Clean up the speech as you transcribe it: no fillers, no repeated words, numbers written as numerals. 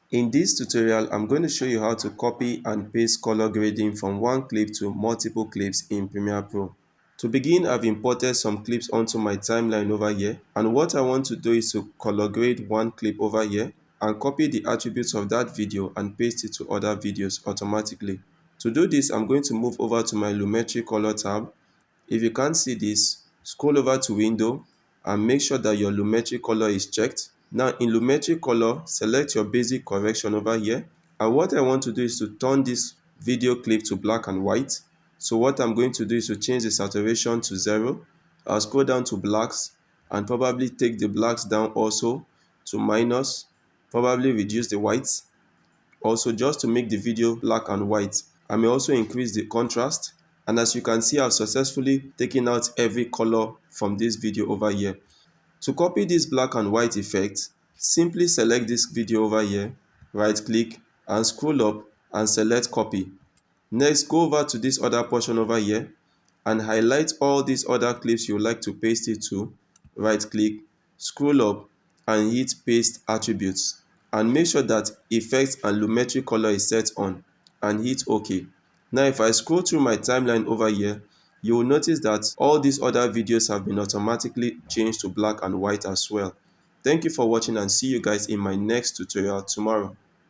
In this tutorial, I'm going to show you how to copy and paste color grading from one clip to multiple clips in Premiere Pro. To begin, I've imported some clips onto my timeline over here, and what I want to do is to color grade one clip over here and copy the attributes of that video and paste it to other videos automatically. To do this, I'm going to move over to my Lumetri color tab. If you can't see this, scroll over to window and make sure that your Lumetri color is checked. Now in Lumetri color, select your basic correction over here. And what I want to do is to turn this video clip to black and white. So what I'm going to do is to change the saturation to 0. I'll scroll down to blacks and probably take the blacks down also to minus, probably reduce the whites. Also, just to make the video black and white, I may also increase the contrast. And as you can see, I've successfully taken out every color from this video over here. To copy this black and white effect, simply select this video over here, right click and scroll up and select copy. Next, go over to this other portion over here and highlight all these other clips you would like to paste it to. Right click, scroll up and hit paste attributes, and make sure that effects and Lumetri color is set on and hit OK. Now if I scroll through my timeline over here, you will notice that all these other videos have been automatically changed to black and white as well. Thank you for watching and see you guys in my next tutorial tomorrow.